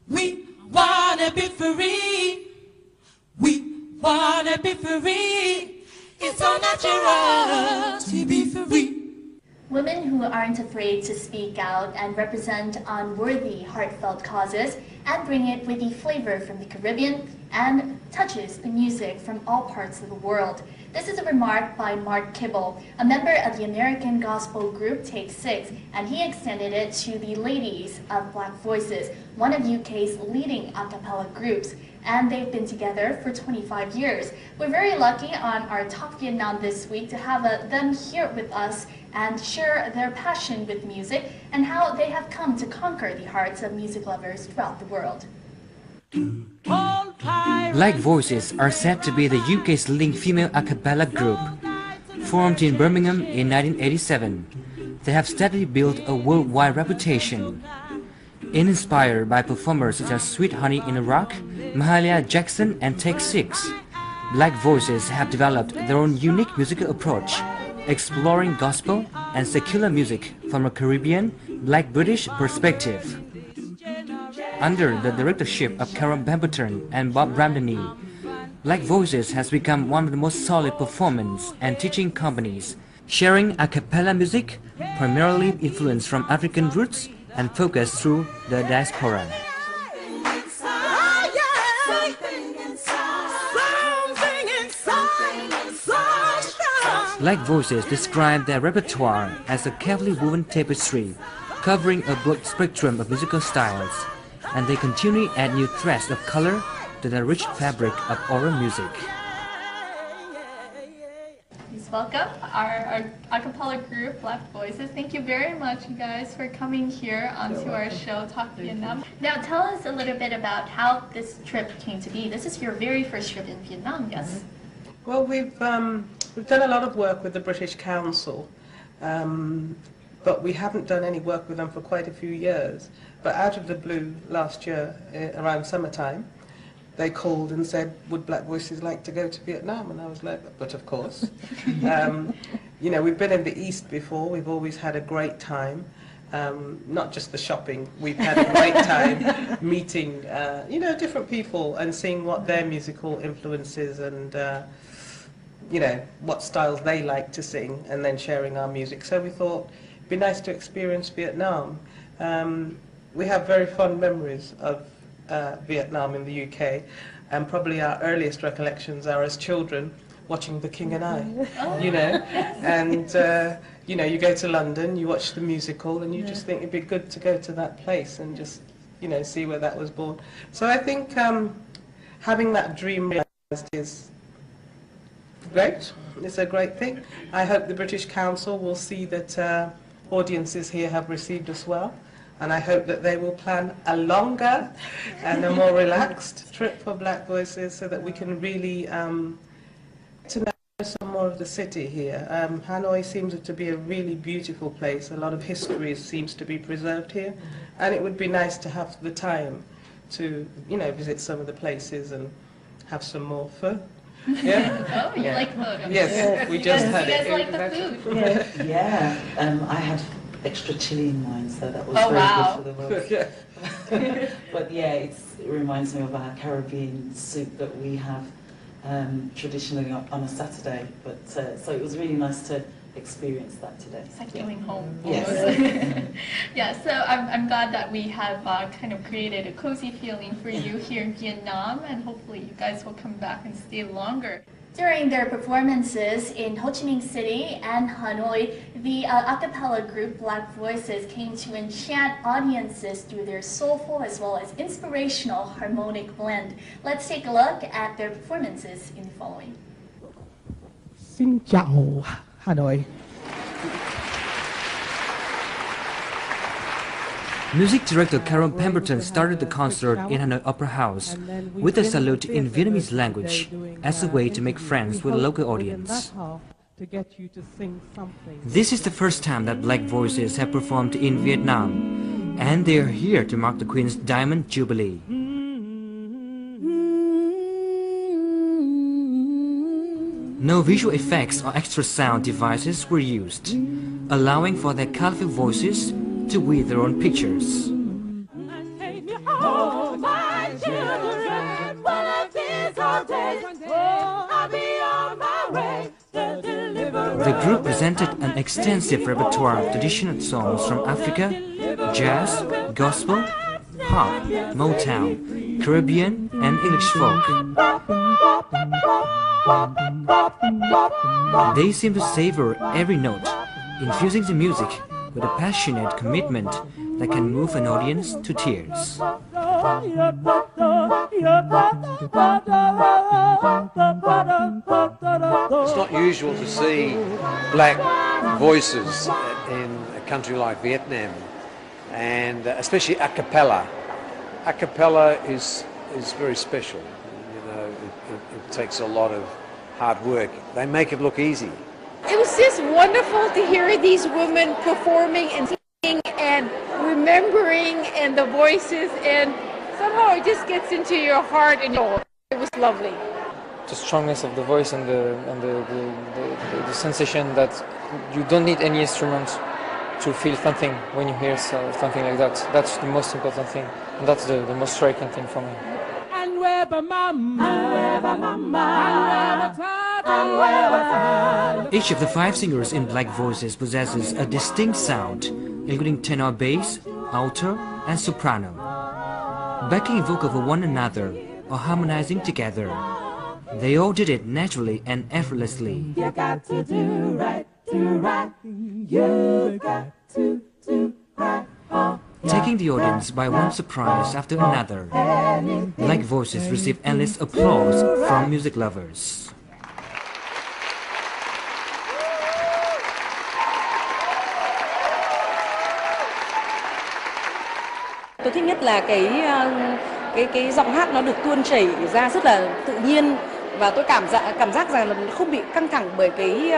We wanna be free. We wanna be free. It's so natural to be free. Women who aren't afraid to speak out and represent unworthy, heartfelt causes and bring it with the flavor from the Caribbean and touches the music from all parts of the world. This is a remark by Mark Kibble, a member of the American gospel group Take Six, and he extended it to the ladies of Black Voices, one of UK's leading a cappella groups, and they've been together for 25 years. We're very lucky on our Talk Vietnam this week to have them here with us and share their passion with music and how they have come to conquer the hearts of music lovers throughout the world. Black Voices are said to be the UK's leading female a cappella group. Formed in Birmingham in 1987, they have steadily built a worldwide reputation. Inspired by performers such as Sweet Honey in Iraq, Mahalia Jackson and Take Six, Black Voices have developed their own unique musical approach, exploring gospel and secular music from a Caribbean, Black British perspective. Under the directorship of Karen Pemberton and Bob Ramdani, Black Voices has become one of the most solid performance and teaching companies, sharing a cappella music primarily influenced from African roots and focused through the diaspora. Black Voices describe their repertoire as a carefully woven tapestry, covering a broad spectrum of musical styles, and they continually add new threads of color to the rich fabric of oral music. Please welcome our a cappella group, Black Voices. Thank you very much, you guys, for coming here onto our show, Talk Vietnam. Now, tell us a little bit about how this trip came to be. This is your very first trip in Vietnam, yes? Well, we've done a lot of work with the British Council, but we haven't done any work with them for quite a few years. But out of the blue, last year, around summertime, they called and said, would Black Voices like to go to Vietnam? And I was like, but of course. You know, we've been in the East before, we've always had a great time. Not just the shopping, we've had a great time meeting, you know, different people and seeing what their musical influences and, you know, what styles they like to sing, and then sharing our music. So we thought it'd be nice to experience Vietnam. We have very fond memories of Vietnam in the UK, and probably our earliest recollections are as children watching The King and I, you know, and you know, you go to London, you watch the musical, and you just think it'd be good to go to that place and just, you know, see where that was born. So I think having that dream realized is great. It's a great thing. I hope the British Council will see that audiences here have received us well, and I hope that they will plan a longer and a more relaxed trip for Black Voices so that we can really to know some more of the city here. Hanoi seems to be a really beautiful place. A lot of history seems to be preserved here, and it would be nice to have the time to, you know, visit some of the places and have some more fun. Yeah. Oh, you like food? Yes, we just had it. You guys like the food? Yeah, I had extra chili in mine, so that was very good for the world. But yeah, it reminds me of our Caribbean soup that we have traditionally on a Saturday. But so it was really nice to experience that today. It's like going home. Yes. Yeah, so I'm glad that we have kind of created a cozy feeling for you here in Vietnam, and hopefully you guys will come back and stay longer. During their performances in Ho Chi Minh City and Hanoi, the a cappella group Black Voices came to enchant audiences through their soulful as well as inspirational harmonic blend. Let's take a look at their performances in the following. Xin chào Hanoi. Music director Karen Pemberton started the concert in Hanoi Opera House with a salute in Vietnamese language as a way to make friends with the local audience. This is the first time that Black Voices have performed in Vietnam, and they are here to mark the Queen's Diamond Jubilee. No visual effects or extra sound devices were used, allowing for their colorful voices to weave their own pictures. The group presented an extensive repertoire of traditional songs from Africa, jazz, gospel, pop, Motown, Caribbean and English folk. They seem to savor every note, infusing the music with a passionate commitment that can move an audience to tears. It's not usual to see black voices in a country like Vietnam, and especially a cappella. A cappella is very special. You know, it takes a lot of hard work. They make it look easy. It was just wonderful to hear these women performing and singing and remembering and the voices, and somehow it just gets into your heart and it was lovely. The strongness of the voice and the sensation that you don't need any instrument to feel something when you hear something like that. That's the most important thing, and that's the most striking thing for me. Each of the 5 singers in Black Voices possesses a distinct sound, including tenor bass, alto, and soprano. Backing vocal for one another or harmonizing together, they all did it naturally and effortlessly. You got to do right, you got to do right. Taking the audience by one surprise after another, Black Voices received endless applause from music lovers. Tôi thích nhất là cái giọng hát nó được tuôn chảy ra rất là tự nhiên, và tôi cảm giác rằng là không bị căng thẳng bởi cái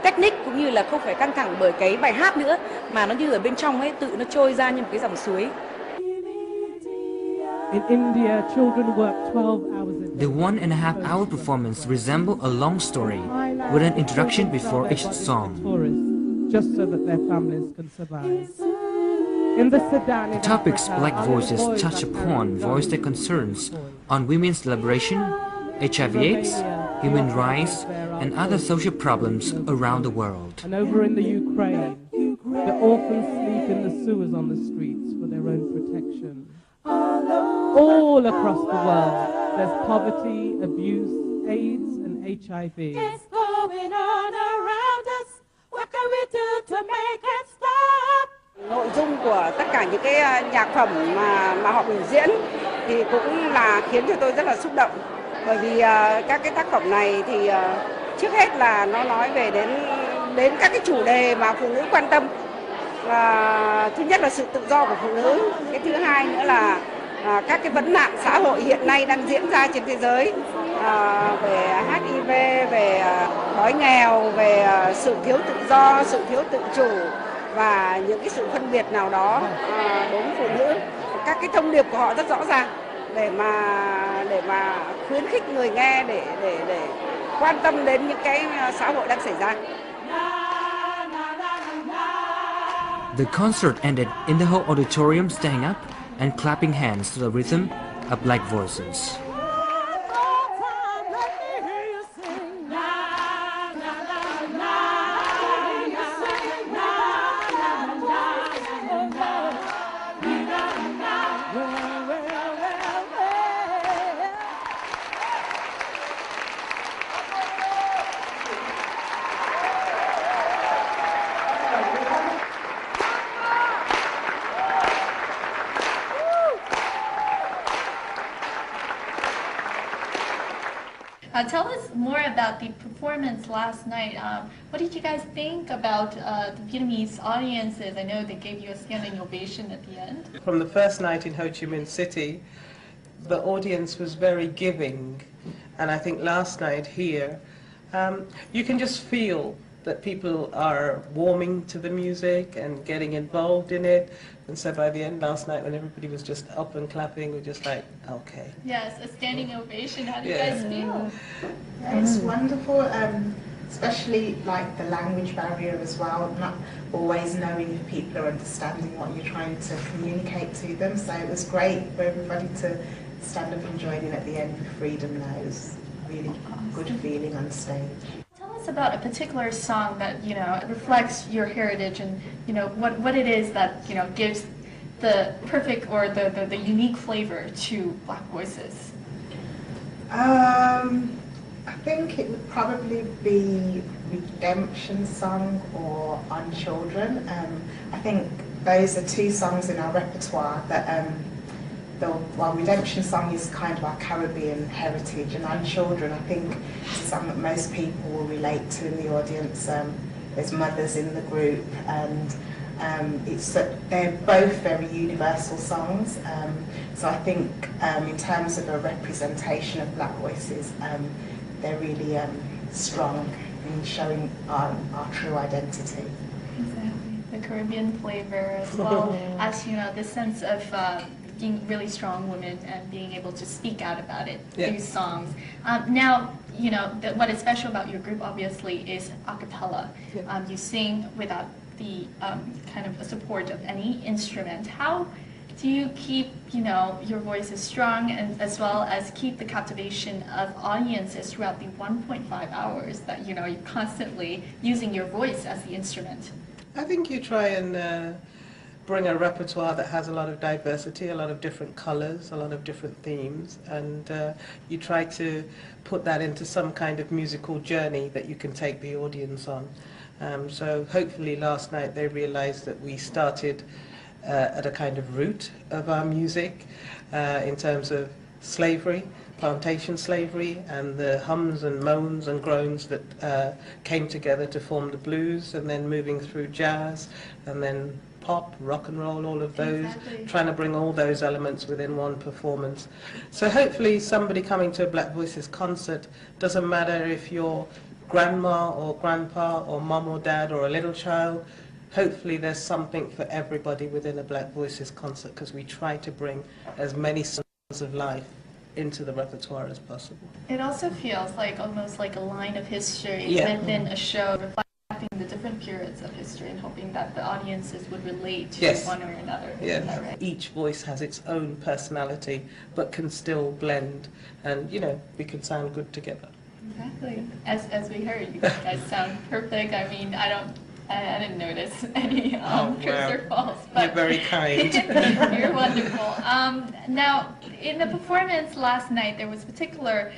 technique, cũng như là không phải căng thẳng bởi cái bài hát nữa, mà nó như ở bên trong ấy tự nó trôi ra như một cái dòng suối. In India, children work 12 hours a day. The 1.5-hour performance resembled a long story with an introduction before each song. Just so that their families can survive. In the Sudan, The topics Black Voices touch upon voice their concerns on women's liberation, HIV/AIDS, human rights, and other social problems around the world. And over in the Ukraine, the orphans sleep in the sewers on the streets for their own protection. All across the world, there's poverty, abuse, AIDS, and HIV. It's going on around us. What can we do to make it stop? Nội dung của tất cả những cái nhạc phẩm mà họ biểu diễn thì cũng là khiến cho tôi rất là xúc động, bởi vì các cái tác phẩm này thì trước hết là nó nói về đến các cái chủ đề mà phụ nữ quan tâm. Thứ nhất là sự tự do của phụ nữ, cái thứ hai nữa là các cái vấn nạn xã hội hiện nay đang diễn ra trên thế giới, về HIV, về đói nghèo, về sự thiếu tự do, sự thiếu tự chủ và những cái sự phân biệt nào đó đối với phụ nữ. Các cái thông điệp của họ rất rõ ràng để mà khuyến khích người nghe để quan tâm đến những cái xã hội đang xảy ra. The concert ended in the whole auditorium standing up and clapping hands to the rhythm of Black Voices. Tell us more about the performance last night. What did you guys think about the Vietnamese audiences? I know they gave you a standing ovation at the end. From the first night in Ho Chi Minh City, the audience was very giving, and I think last night here, you can just feel that people are warming to the music and getting involved in it. And so by the end last night, when everybody was just up and clapping, we're just like, okay. Yes, a standing ovation. How do you guys feel? It's wonderful, especially like the language barrier as well, not always knowing if people are understanding what you're trying to communicate to them. So it was great for everybody to stand up and join in at the end with Freedom Knows. really good feeling on stage. Tell us about a particular song that, you know, reflects your heritage and, you know, what it is that, you know, gives the perfect or the unique flavor to Black Voices. I think it would probably be Redemption Song or On Children. I think those are two songs in our repertoire that, while Redemption Song is kind of our Caribbean heritage, and On Children, I think it's a song that most people will relate to in the audience. There's mothers in the group, and they're both very universal songs. So I think in terms of a representation of Black Voices, they're really strong in showing our true identity. Exactly, the Caribbean flavor as well as, you know, the sense of being really strong women and being able to speak out about it through songs. Now, you know, what is special about your group obviously is a cappella. You sing without the kind of support of any instrument. How do you keep, you know, your voices strong and as well as keep the captivation of audiences throughout the 1.5 hours that, you know, you're constantly using your voice as the instrument? I think you try and bring a repertoire that has a lot of diversity, a lot of different colors, a lot of different themes, and you try to put that into some kind of musical journey that you can take the audience on. So hopefully last night they realized that we started at a kind of root of our music in terms of slavery, plantation slavery, and the hums and moans and groans that came together to form the blues, and then moving through jazz, and then pop, rock and roll, all of those, trying to bring all those elements within one performance. So hopefully somebody coming to a Black Voices concert, doesn't matter if you're grandma or grandpa or mum or dad or a little child, hopefully there's something for everybody within a Black Voices concert, because we try to bring as many songs of life into the repertoire as possible. It also feels like almost like a line of history within a show, reflecting the different periods of history and hoping that the audiences would relate to one or another. Isn't that right? Each voice has its own personality but can still blend, and you know, we can sound good together. Exactly. As we heard, you guys sound perfect. I mean, I didn't notice any trips or falls. But you're very kind. You're wonderful. Now, in the performance last night, there was a particular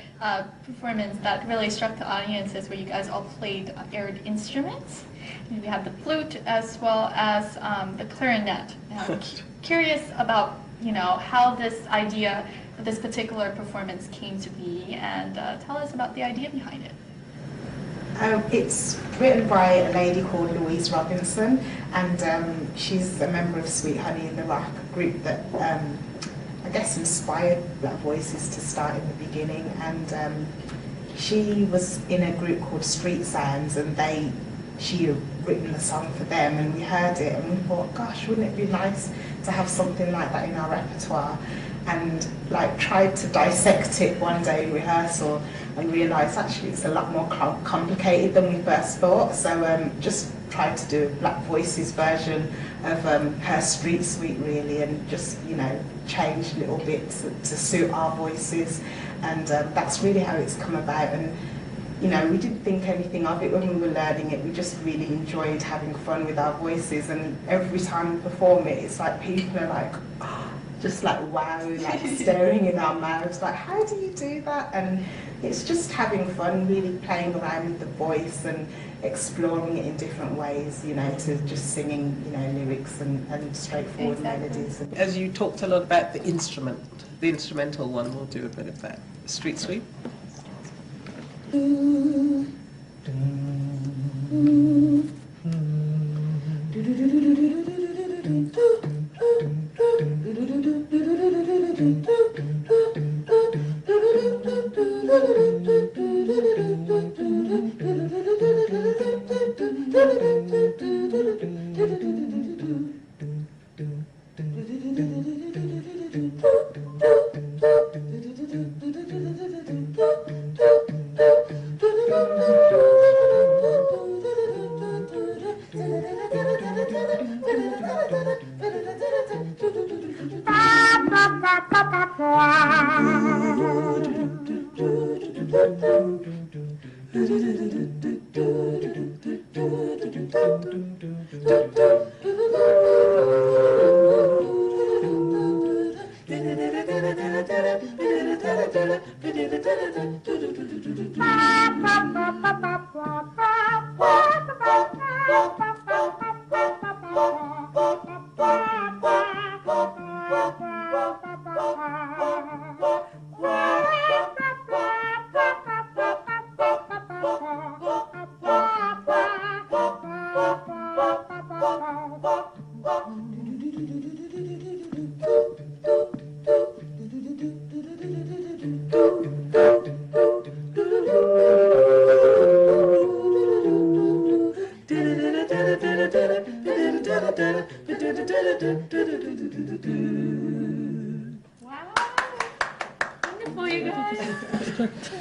performance that really struck the audiences where you guys all played aired instruments. You had the flute as well as the clarinet. Now, I'm curious about, you know, how this idea for this particular performance came to be, and tell us about the idea behind it. It's written by a lady called Louise Robinson, and she's a member of Sweet Honey in the Rock, a group that I guess inspired Black Voices to start in the beginning. And she was in a group called Street Sounds, and she had written the song for them, and we heard it and we thought, gosh, wouldn't it be nice to have something like that in our repertoire? And like tried to dissect it one day in rehearsal and realised actually it's a lot more complicated than we first thought. So just tried to do a Black Voices version of her Street Suite really, and just, you know, changed little bits to suit our voices, and that's really how it's come about. And you know, we didn't think anything of it when we were learning it. We just really enjoyed having fun with our voices, and every time we perform it, it's like people are like, oh, just like wow, like staring in our mouths, like how do you do that? And it's just having fun, really playing around with the voice and exploring it in different ways, you know, to just singing, you know, lyrics and straightforward melodies. As you talked a lot about the instrument, the instrumental one, we'll do a bit of that. Street Sweep.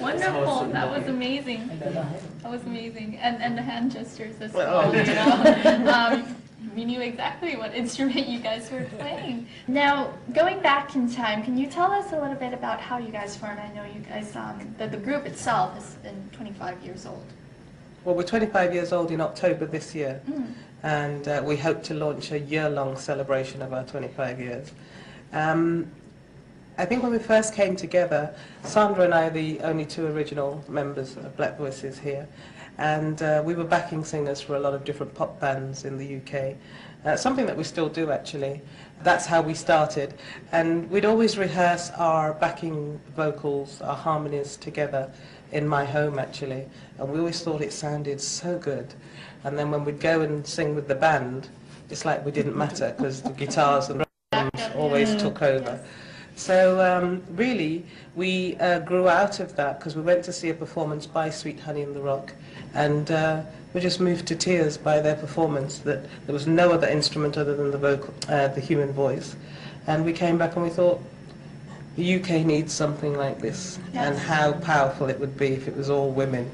Wonderful. That was amazing. That was amazing. And the hand gestures as well, you know. We knew exactly what instrument you guys were playing. Now, going back in time, can you tell us a little bit about how you guys formed? I know you guys, the group itself has been 25 years old. Well, we're 25 years old in October this year, and we hope to launch a year-long celebration of our 25 years. I think when we first came together, Sandra and I are the only two original members of Black Voices here, and we were backing singers for a lot of different pop bands in the UK, something that we still do actually. That's how we started, and we'd always rehearse our backing vocals, our harmonies together in my home actually, and we always thought it sounded so good. And then when we'd go and sing with the band, it's like we didn't matter because the guitars and drums always took over. So really, we grew out of that because we went to see a performance by Sweet Honey in the Rock, and we just moved to tears by their performance. That there was no other instrument other than the vocal, the human voice, and we came back and we thought, the UK needs something like this, and how powerful it would be if it was all women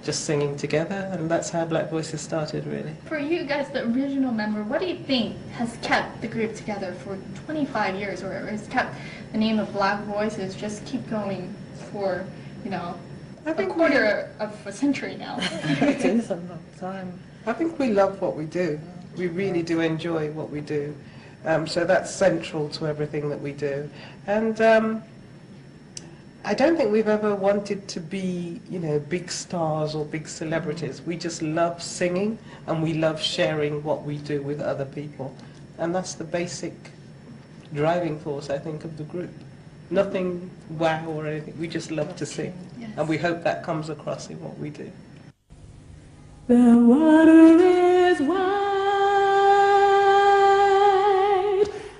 just singing together, and that's how Black Voices started, really. For you guys, the original member, what do you think has kept the group together for 25 years, or has kept the name of Black Voices just keep going for, you know, a quarter of a century now? It is a long time. I think we love what we do. We really do enjoy what we do. So that's central to everything that we do. And I don't think we've ever wanted to be, you know, big stars or big celebrities. We just love singing, and we love sharing what we do with other people. And that's the basic driving force, I think, of the group. Nothing wow or anything. We just love to sing. Yes. And we hope that comes across in what we do. The water is wide.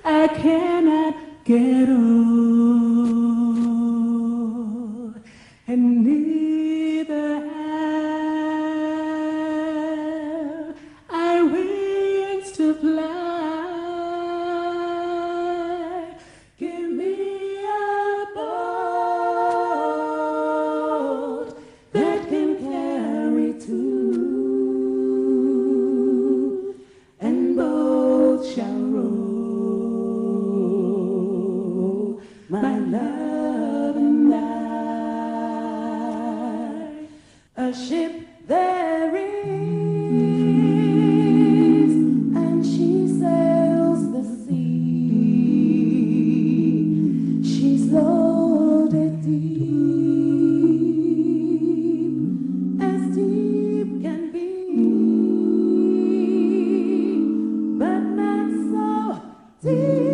I cannot get on, and neither have I wings to fly. Give me a boat that can carry two, and both shall row. My love and I, a ship there is, and she sails the sea. She's loaded deep, as deep can be, but not so deep.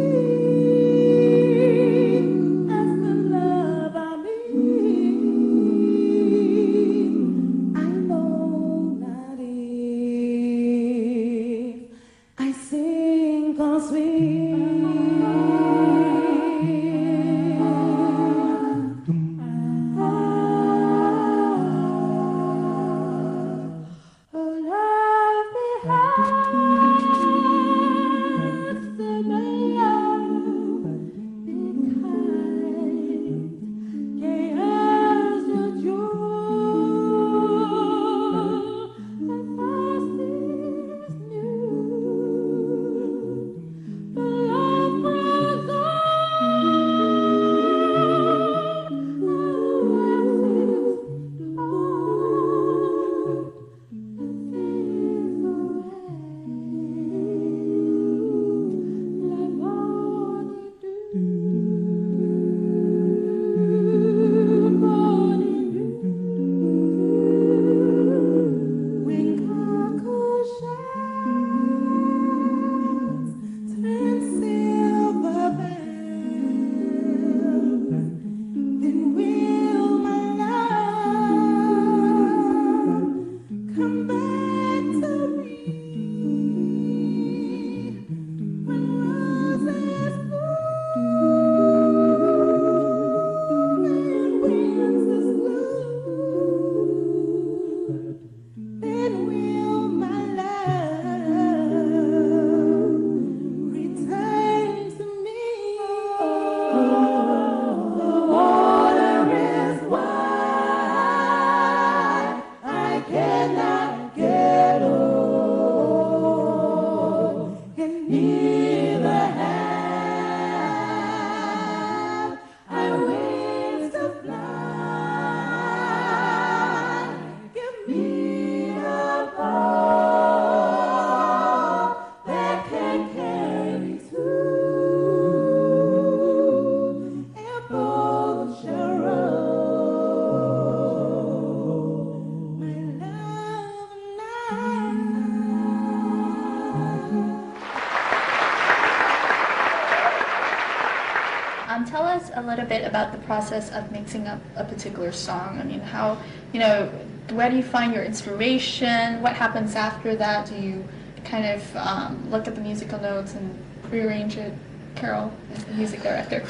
a little bit about the process of mixing up a particular song? I mean, how, you know, where do you find your inspiration? What happens after that? Do you kind of look at the musical notes and rearrange it? Carol, as the music director.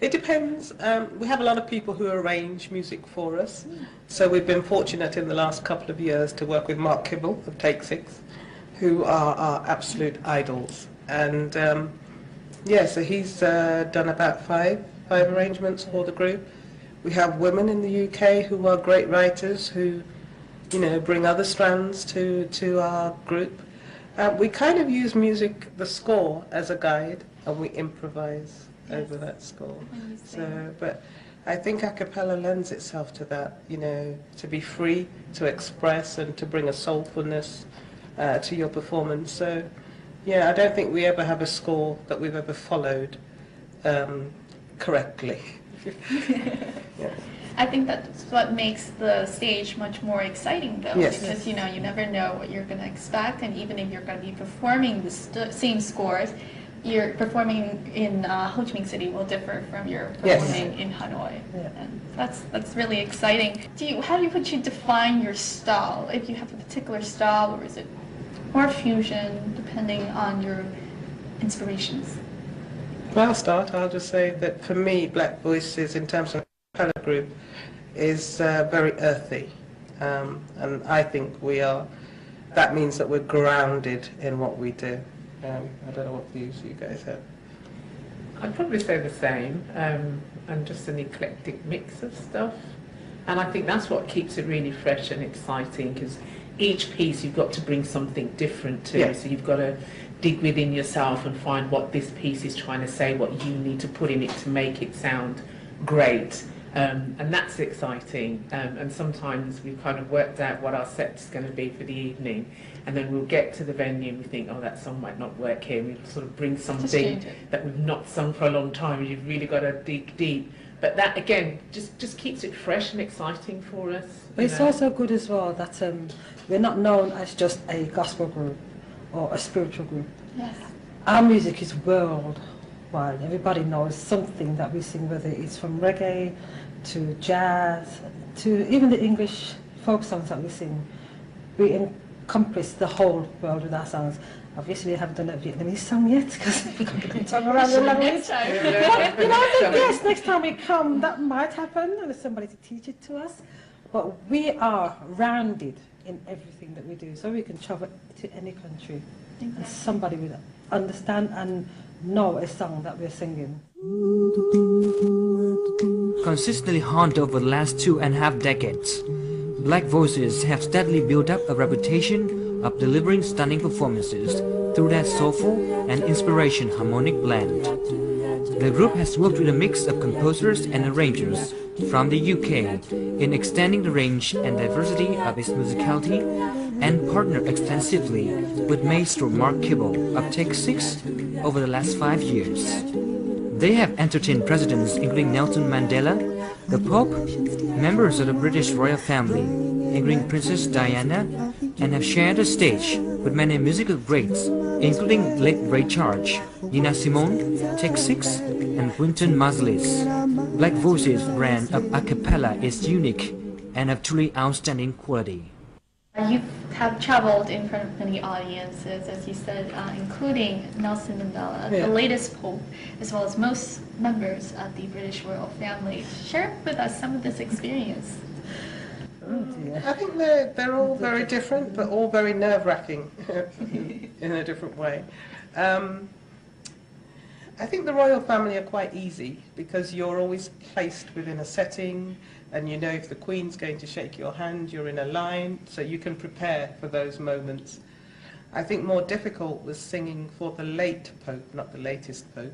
It depends. We have a lot of people who arrange music for us. So we've been fortunate in the last couple of years to work with Mark Kibble of Take Six, who are our absolute idols. And yeah, so he's done about five arrangements for the group. We have women in the UK who are great writers who, you know, bring other strands to our group. We kind of use music, the score, as a guide, and we improvise over that score. So, but I think a cappella lends itself to that, you know, to be free, to express, and to bring a soulfulness to your performance. So, yeah, I don't think we ever have a score that we've ever followed correctly. Yeah. I think that's what makes the stage much more exciting, though, yes. Because you know you never know what you're going to expect, and even if you're going to be performing the same scores, your performing in Ho Chi Minh City will differ from your performing in Hanoi, and that's really exciting. How would you define your style? If you have a particular style, or is it more fusion, depending on your inspirations? Well, I'll start. I'll just say that for me, Black Voices, in terms of color group, is very earthy, and I think that means that we're grounded in what we do. I don't know what views you guys have. I'd probably say the same, and just an eclectic mix of stuff, and I think that's what keeps it really fresh and exciting, because each piece you've got to bring something different to, so you've got to dig within yourself and find what this piece is trying to say, what you need to put in it to make it sound great. And that's exciting, and sometimes we've kind of worked out what our set's going to be for the evening, and then we'll get to the venue and we think, oh, that song might not work here, and we sort of bring something that we've not sung for a long time, and you've really got to dig deep. But that, again, just keeps it fresh and exciting for us. But it's also good as well that we're not known as just a gospel group or a spiritual group. Yes. Our music is worldwide. Everybody knows something that we sing, whether it's from reggae to jazz to even the English folk songs that we sing. We encompass the whole world with our songs. Obviously, I haven't done a Vietnamese song yet because we can't talk around the language. But, you know, I think yes, next time we come, that might happen, and there's somebody to teach it to us. But we are rounded in everything that we do, so we can travel to any country, and somebody will understand and know a song that we're singing. Consistently honed over the last 2.5 decades, Black Voices have steadily built up a reputation of delivering stunning performances through their soulful and inspiration harmonic blend. The group has worked with a mix of composers and arrangers from the UK in extending the range and diversity of its musicality, and partnered extensively with Maestro Mark Kibble of Take Six over the last 5 years. They have entertained presidents including Nelson Mandela, the Pope, members of the British royal family, including Princess Diana, and have shared the stage with many musical greats, including late Ray Charles, Nina Simone, Take Six, and Wynton Marsalis. Black Voices' brand of a cappella is unique and of truly outstanding quality. You have traveled in front of many audiences, as you said, including Nelson Mandela, the latest Pope, as well as most members of the British royal family. Share with us some of this experience. I think they're all very different, but all very nerve-wracking in a different way. I think the royal family are quite easy because you're always placed within a setting, and you know if the Queen's going to shake your hand, you're in a line, so you can prepare for those moments. I think more difficult was singing for the late Pope, not the latest Pope,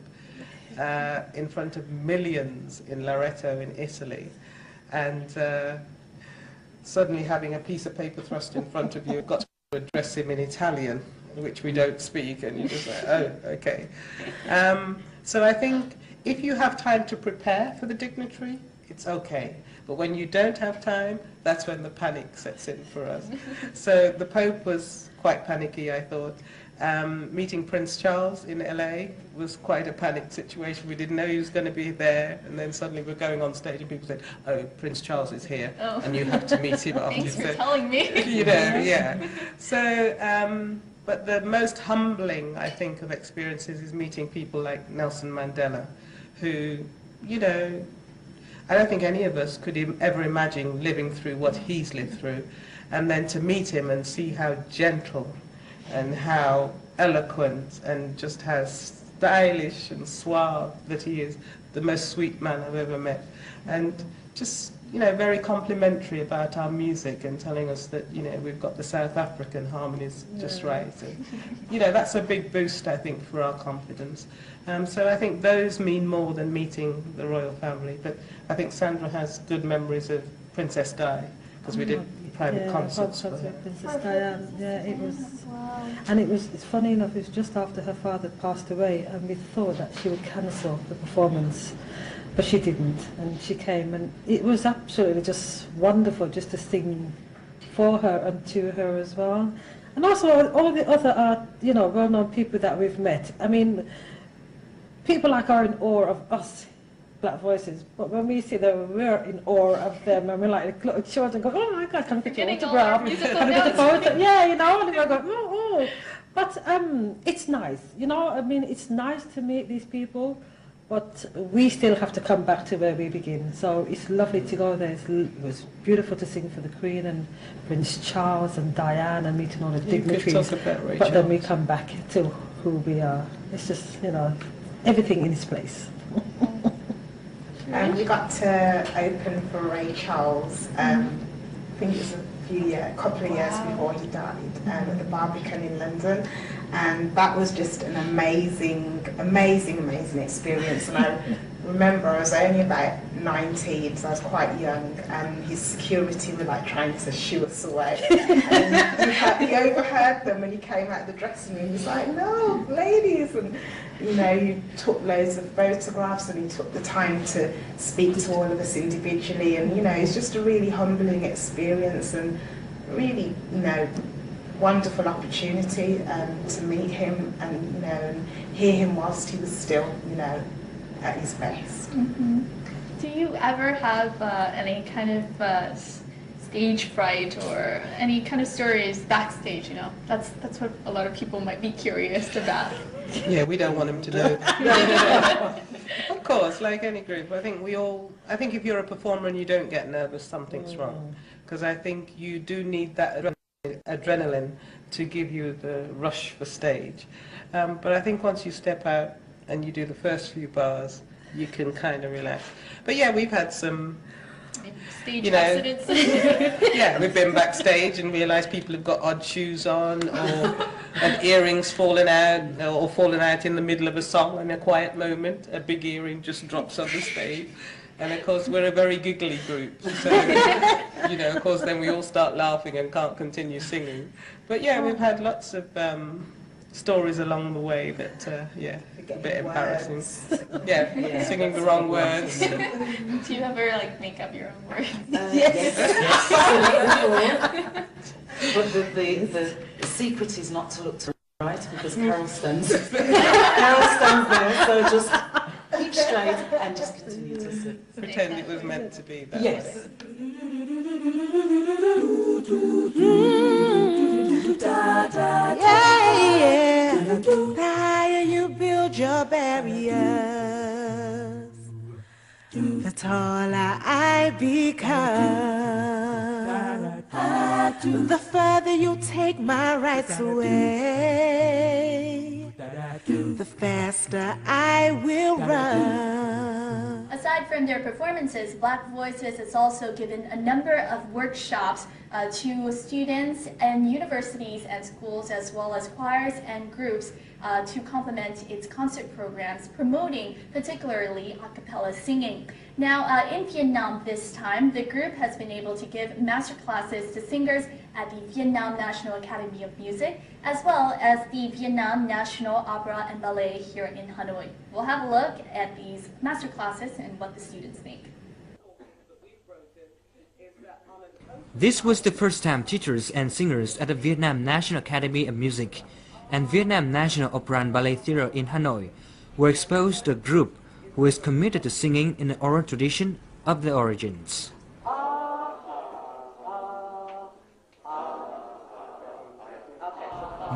in front of millions in Loreto in Italy, and suddenly having a piece of paper thrust in front of you, you've got to address him in Italian, which we don't speak, and you just like, oh, okay. So I think if you have time to prepare for the dignitary, it's okay. But when you don't have time, that's when the panic sets in for us. So the Pope was quite panicky, I thought. Meeting Prince Charles in LA was quite a panicked situation. We didn't know he was going to be there, and then suddenly we're going on stage and people said, "Oh, Prince Charles is here, and you have to meet him after." Thanks for telling me. You know, yeah. So, but the most humbling, I think, of experiences is meeting people like Nelson Mandela, who, you know, I don't think any of us could ever imagine living through what he's lived through, and then to meet him and see how gentle and how eloquent and just how stylish and suave that he is, the most sweet man I've ever met. And just, you know, very complimentary about our music and telling us that, you know, we've got the South African harmonies just right. And, you know, that's a big boost, I think, for our confidence. So I think those mean more than meeting the royal family. But I think Sandra has good memories of Princess Di, because we did private concerts for her. Princess Diane, yeah, it was, and it's funny enough, it was just after her father passed away, and we thought that she would cancel the performance, but she didn't, and she came, and it was absolutely just wonderful just to sing for her and to her as well, and also all the other you know, well-known people that we've met. I mean, people like are in awe of us Black Voices, but when we see them, we're in awe of them, and we're like little children go, "Oh my God, can I get your autograph? Can I get a photo?" Yeah, you know, and we go, "Oh." But it's nice, you know. I mean, it's nice to meet these people, but we still have to come back to where we begin. So it's lovely to go there. It was beautiful to sing for the Queen and Prince Charles and Diane and meeting all the dignitaries. But then we come back to who we are. It's just, you know, everything in its place. We got to open for Ray Charles, I think it was a couple of years before he died, at the Barbican in London, and that was just an amazing experience. And I remember I was only about 19, so I was quite young, and his security were like trying to shoo us away. And he overheard them when he came out of the dressing room. He was like, "No, ladies," and you know, he took loads of photographs, and he took the time to speak to all of us individually. And you know, it's just a really humbling experience, and really, you know, wonderful opportunity to meet him and, you know, and hear him whilst he was still, you know, at his best. Mm-hmm. Do you ever have any kind of stage fright or any kind of stories backstage? You know, that's what a lot of people might be curious about. Yeah, we don't want him to know. Of course, like any group, I think if you're a performer and you don't get nervous, something's wrong. Because I think you do need that adrenaline to give you the rush for stage. But I think once you step out and you do the first few bars, you can kind of relax. But yeah, we've had some stage accidents. Yeah, we've been backstage and realised people have got odd shoes on, or an earring's fallen out, or fallen out in the middle of a song in a quiet moment. A big earring just drops on the stage. And of course we're a very giggly group, so you know, of course then we all start laughing and can't continue singing. But yeah, we've had lots of stories along the way that, yeah, a bit embarrassing. Yeah, singing the wrong words. Do you ever like make up your own words? Yes. But the secret is not to look to the right, because Carol stands there, so just keep straight and just continue to sing. Pretend it was meant to be that yes. way. Yeah. The higher you build your barriers, the taller I become. The further you take my rights away, the faster I will run. Aside from their performances, Black Voices has also given a number of workshops to students and universities and schools, as well as choirs and groups, to complement its concert programs, promoting particularly a cappella singing. Now, in Vietnam this time, the group has been able to give master classes to singers at the Vietnam National Academy of Music, as well as the Vietnam National Opera and Ballet here in Hanoi. We'll have a look at these master classes and what the students think. This was the first time teachers and singers at the Vietnam National Academy of Music and Vietnam National Opera and Ballet Theatre in Hanoi were exposed to a group who is committed to singing in the oral tradition of their origins.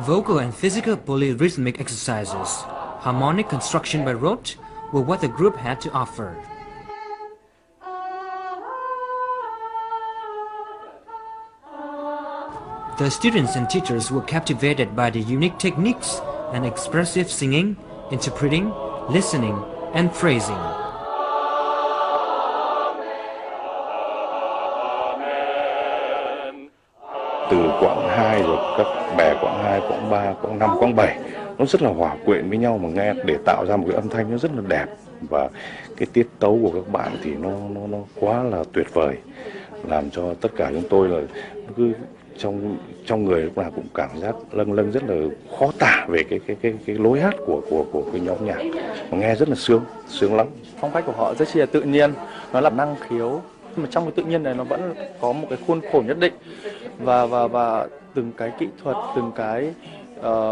Vocal and physical polyrhythmic exercises, harmonic construction by rote, were what the group had to offer. The students and teachers were captivated by the unique techniques and expressive singing, interpreting, listening, and phrasing. Từ quãng 2 rồi các bè quãng 2, quãng 3, quãng 5, quãng 7 nó rất là hòa quyện với nhau mà nghe để tạo ra một cái âm thanh nó rất là đẹp, và cái tiết tấu của các bạn thì nó quá là tuyệt vời, làm cho tất cả chúng tôi là cứ trong người lúc nào cũng cảm giác lâng rất là khó tả về cái lối hát của cái nhóm nhạc, mà nghe rất là sướng lắm. Phong cách của họ rất là tự nhiên, nó là năng khiếu, nhưng mà trong cái tự nhiên này nó vẫn có một cái khuôn khổ nhất định, và từng cái kỹ thuật, từng cái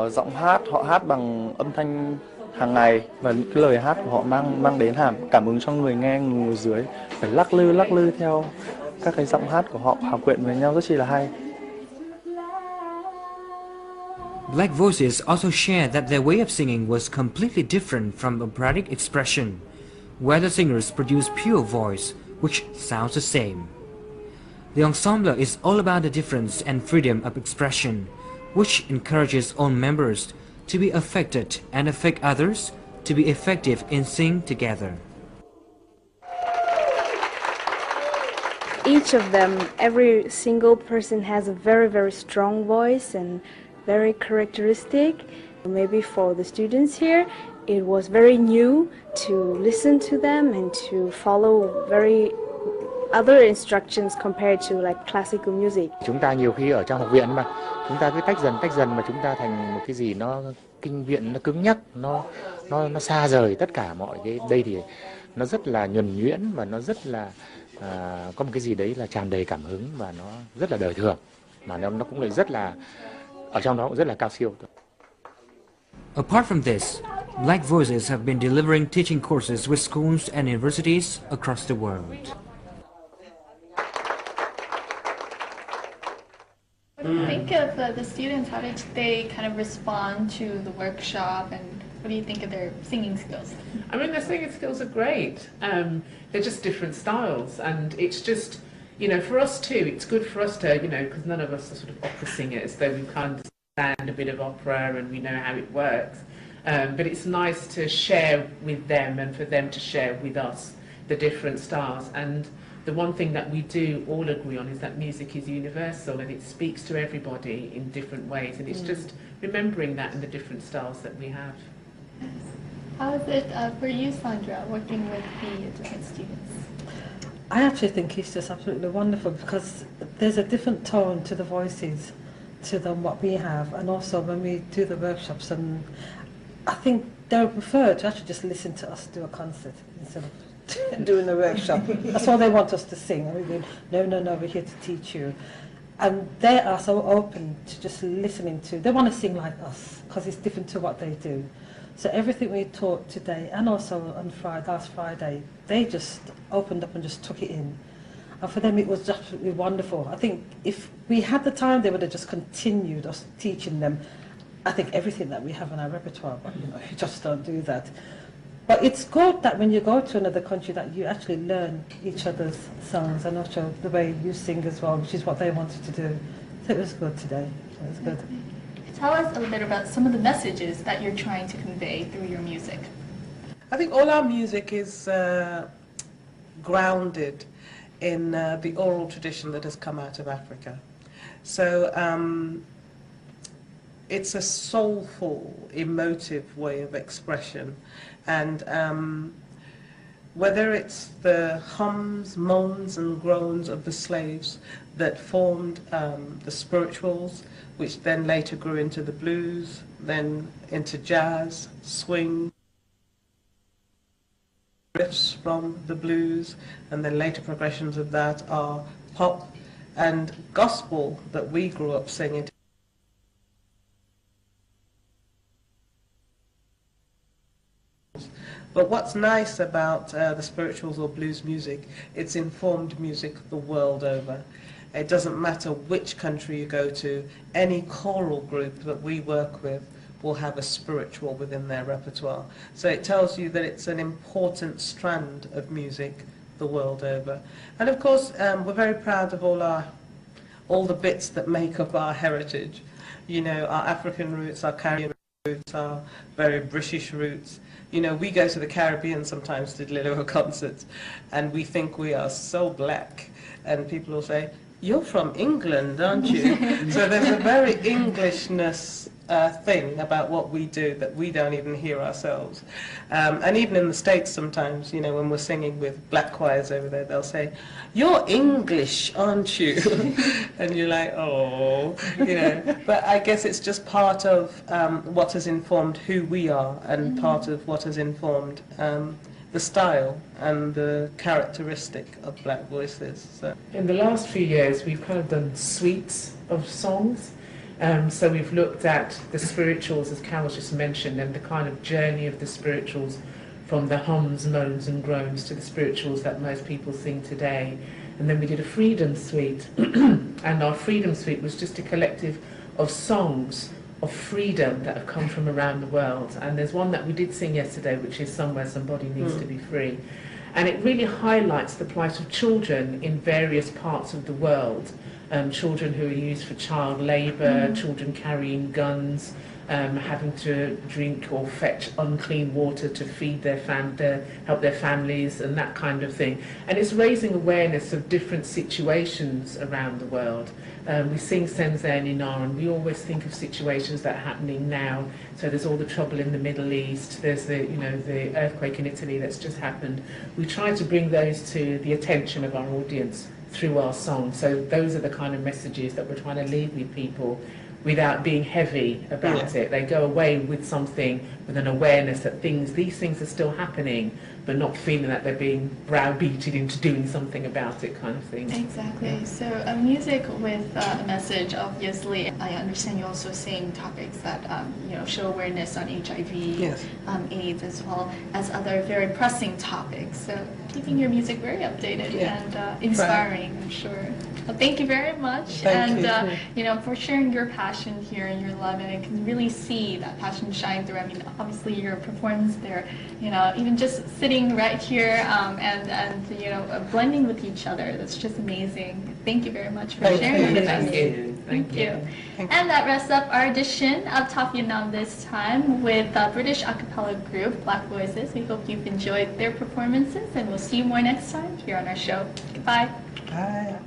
giọng hát, họ hát bằng âm thanh hàng ngày, và những cái lời hát của họ mang đến cảm ứng cho người nghe, người ngồi dưới phải lắc lư theo các cái giọng hát của họ, hòa quyện với nhau rất là hay. Black Voices also shared that their way of singing was completely different from operatic expression, where the singers produce pure voice, which sounds the same. The ensemble is all about the difference and freedom of expression, which encourages all members to be affected and affect others to be effective in singing together. Each of them, every single person has a very, very strong voice and very characteristic. Maybe for the students here, it was very new to listen to them and to follow very other instructions compared to like classical music. Chúng ta nhiều khi ở trong học viện mà chúng ta cứ tách dần mà chúng ta thành một cái gì nó kinh viện, nó cứng nhắc, nó xa rời tất cả mọi cái. Đây thì nó rất là nhuần nhuyễn và nó rất là có một cái gì đấy là tràn đầy cảm hứng và nó rất là đời thường, mà nó cũng lại rất là ở trong đó cũng rất là cao siêu. Apart from this, Black Voices have been delivering teaching courses with schools and universities across the world. What do you think of the students? How did they kind of respond to the workshop, and what do you think of their singing skills? I mean, their singing skills are great. They're just different styles, and it's just, you know, for us too, it's good for us to, you know, because none of us are sort of opera singers, though we kind of understand a bit of opera and we know how it works. But it's nice to share with them and for them to share with us the different styles. And the one thing that we do all agree on is that music is universal and it speaks to everybody in different ways. And it's just remembering that in the different styles that we have. How is it for you, Sandra, working with the different students? I actually think it's just absolutely wonderful because there's a different tone to the voices to than what we have, and also when we do the workshops, and I think they would prefer to actually just listen to us do a concert instead of doing the workshop. That's all they want us to sing. And we go, no, we're here to teach you. And they are so open to just listening to. They want to sing like us because it's different to what they do. So everything we taught today, and also on last Friday, they just opened up and just took it in. And for them it was absolutely wonderful. I think if we had the time, they would have just continued us teaching them, I think, everything that we have in our repertoire, but you know, you just don't do that. But it's good that when you go to another country that you actually learn each other's songs and also the way you sing as well, which is what they wanted to do. So it was good today. It was good. Tell us a little bit about some of the messages that you're trying to convey through your music. I think all our music is grounded in the oral tradition that has come out of Africa. So it's a soulful, emotive way of expression, and whether it's the hums, moans and groans of the slaves that formed the spirituals, which then later grew into the blues, then into jazz, swing, riffs from the blues, and then later progressions of that are pop and gospel that we grew up singing. But what's nice about the spirituals or blues music, it's informed music the world over. It doesn't matter which country you go to, any choral group that we work with will have a spiritual within their repertoire. So it tells you that it's an important strand of music the world over. And of course, we're very proud of all the bits that make up our heritage. You know, our African roots, our Caribbean roots, our very British roots. You know, we go to the Caribbean sometimes to deliver concerts, and we think we are so black. And people will say, "You're from England, aren't you?" So there's a very Englishness thing about what we do that we don't even hear ourselves. And even in the States sometimes, you know, when we're singing with black choirs over there, they'll say, "You're English, aren't you?" And you're like, oh, you know. But I guess it's just part of what has informed who we are, and part of what has informed the style and the characteristic of Black Voices. So. In the last few years, we've kind of done suites of songs. So we've looked at the spirituals, as Carol just mentioned, and the kind of journey of the spirituals from the hums, moans and groans to the spirituals that most people sing today. And then we did a freedom suite, and our freedom suite was just a collective of songs of freedom that have come from around the world. And there's one that we did sing yesterday, which is Somewhere Somebody Needs to Be Free. And it really highlights the plight of children in various parts of the world. Children who are used for child labour, children carrying guns, having to drink or fetch unclean water to feed their help their families, and that kind of thing. And it's raising awareness of different situations around the world. We sing Senzen Inar, and we always think of situations that are happening now. So there's all the trouble in the Middle East, there's the earthquake in Italy that's just happened. We try to bring those to the attention of our audience through our song. So those are the kind of messages that we're trying to leave with people without being heavy about it. They go away with something, with an awareness that these things are still happening, but not feeling that they're being browbeated into doing something about it, kind of thing. Exactly. So music with a message, obviously. I understand you also sing topics that show awareness on HIV, AIDS, as well as other very pressing topics. So keeping your music very updated and inspiring, I'm sure. Well, thank you very much, for sharing your passion here and your love, and I can really see that passion shine through. I mean, obviously your performance there, even just sitting right here and blending with each other. That's just amazing. Thank you very much for sharing with us. Thank you. And that wraps up our edition of Top Vietnam this time with British a cappella group Black Voices. We hope you've enjoyed their performances, and we'll see you more next time here on our show. Goodbye. Bye.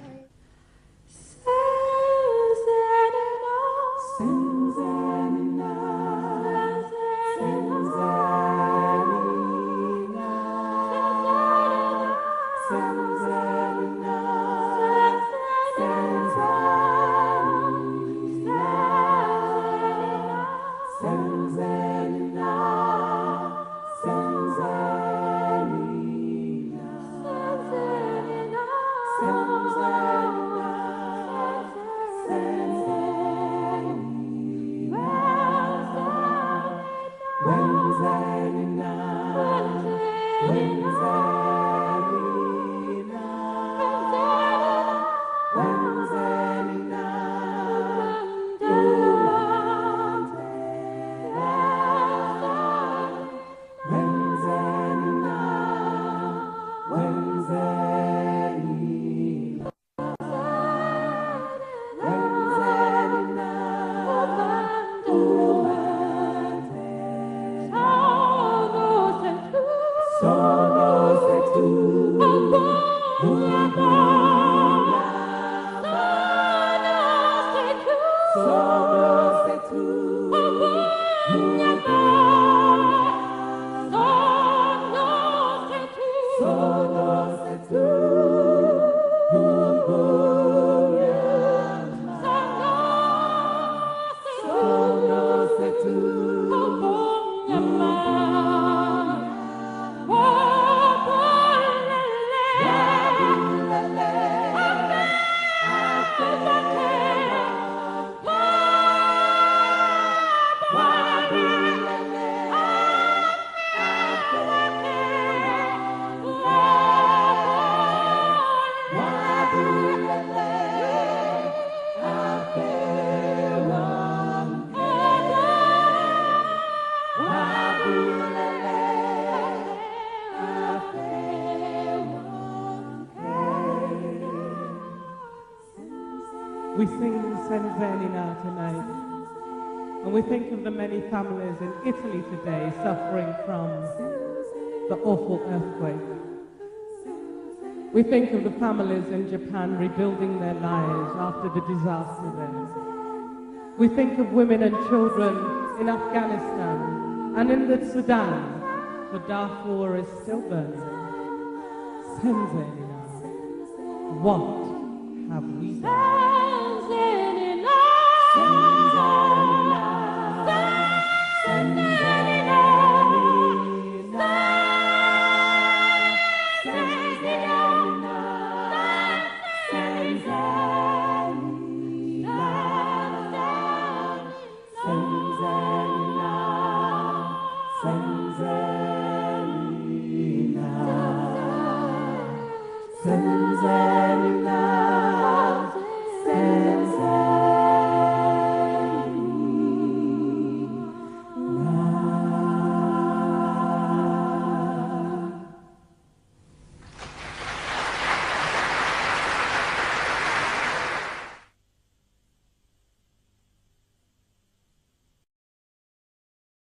La la We sing Senzenina tonight, and we think of the many families in Italy today suffering from the awful earthquake. We think of the families in Japan rebuilding their lives after the disaster there. We think of women and children in Afghanistan and in the Sudan, for Darfur is still burning. Senzenina, what have we done? Senzenina,